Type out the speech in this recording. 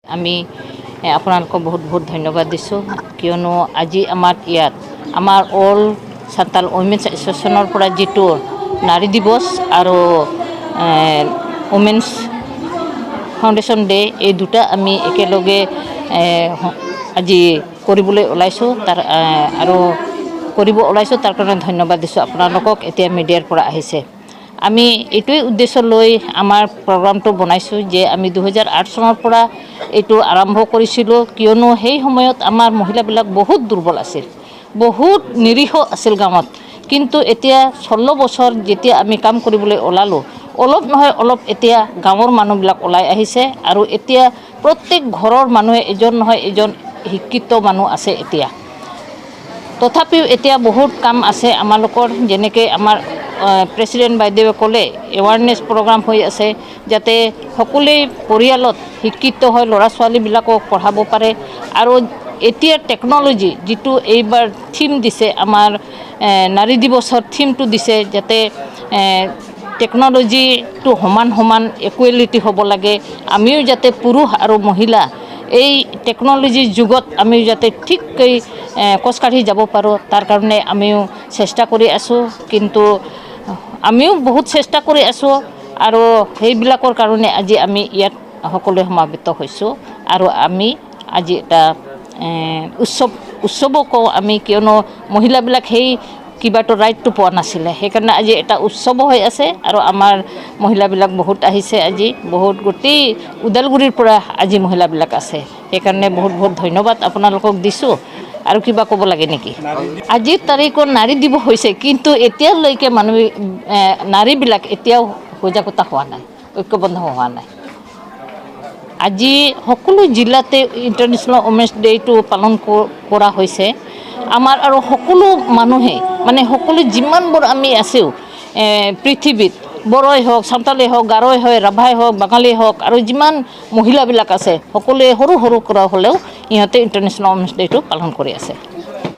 আমি আপোনালোকক বহুত বহুত ধন্যবাদ দিছোঁ কিয়নো আজি আমাৰ ইয়াত আমাৰ অল সাঁওতাল উইমেন্স এছ'চিয়েশ্যনৰ পৰা যিটো নাৰী দিৱস আৰু উইমেন্স ফাউণ্ডেশ্যন ডে এই দুটা আমি একেলগে আজি কৰিবলৈ ওলাইছোঁ আৰু কৰিব ওলাইছোঁ তাৰ কাৰণে ধন্যবাদ দিছোঁ আপোনালোকক এতিয়া মিডিয়াৰ পৰা আহিছে আমি এইটোই উদ্দেশ্য লৈ আমাৰ প্ৰগ্ৰামটো বনাইছোঁ যে আমি 2008 চনৰ পৰা এইটো আৰম্ভ কৰিছিলোঁ কিয়নো সেই সময়ত আমাৰ মহিলাবিলাক বহুত দুৰ্বল আছিল বহুত নিৰীহ আছিল গাঁৱত কিন্তু এতিয়া 16 বছৰ যেতিয়া আমি কাম কৰিবলৈ ওলালো অলপ নহয় অলপ এতিয়া গাঁৱৰ মানুহবিলাক ওলাই আহিছে আৰু এতিয়া প্ৰত্যেক ঘৰৰ মানুহে এজন নহয় এজন শিক্ষিত মানুহ আছে এতিয়া তথাপিও এতিয়া বহুত কাম আছে আমালোকৰ যেনেকৈ আমাৰ প্ৰেসিডেন্ট বাইদেৱে ক'লে এৱাৰনেছ প্ৰগ্ৰাম হৈ আছে যাতে সকলোৱে পৰিয়ালত শিক্ষিত হয় ল'ৰা ছোৱালীবিলাকক পঢ়াব পাৰে আৰু এতিয়া টেকনলজি যেটো এইবাৰ থিম দিছে আমাৰ নাৰী দিৱসৰ থিমটো দিছে যাতে টেকনলজিটো সমান ইকুৱেলিটি হ'ব লাগে আমিও যাতে পুৰুষ আৰু মহিলা এই টেকনলজিৰ যুগত আমি যাতে ঠিককৈ খোজকাঢ়ি যাব পাৰোঁ তাৰ কাৰণে আমিও চেষ্টা কৰি আছোঁ কিন্তু আমিও বহুত চেষ্টা কৰি আছোঁ আৰু সেইবিলাকৰ কাৰণে আজি আমি ইয়াত সকলোৱে সমাবেত হৈছোঁ আৰু আমি আজি এটা উৎসৱক আমি কিয়নো মহিলাবিলাক সেই কিবাটো ৰাইটটো পোৱা নাছিলে সেইকাৰণে আজি এটা উৎসৱ হৈ আছে আৰু আমাৰ মহিলাবিলাক বহুত আহিছে আজি বহুত গোটেই উদালগুৰিৰ পৰা আজি মহিলাবিলাক আছে সেইকাৰণে বহুত বহুত ধন্যবাদ আপোনালোকক দিছোঁ আৰু কিবা ক'ব লাগে নেকি আজিৰ তাৰিখত নাৰী দিৱস হৈছে কিন্তু এতিয়ালৈকে মানুহ নাৰীবিলাক এতিয়াও সজাগতা হোৱা নাই ঐক্যবদ্ধ হোৱা নাই আজি সকলো জিলাতে ইণ্টাৰনেশ্যনেল উইমেন্স ডেটো পালন কৰা হৈছে আমাৰ আৰু সকলো মানুহে মানে সকলো যিমানবোৰ আমি আছোঁ পৃথিৱীত বড়োই হওক সাঁওতালি হওক গাৰোই হওক ৰাভাই হওক বাঙালী হওক আৰু যিমান মহিলাবিলাক আছে সকলোৱে সৰু সৰু কৰা হ'লেও ইহঁতে ইণ্টাৰনেশ্যনেল উইমেন্স ডেটো পালন কৰি আছে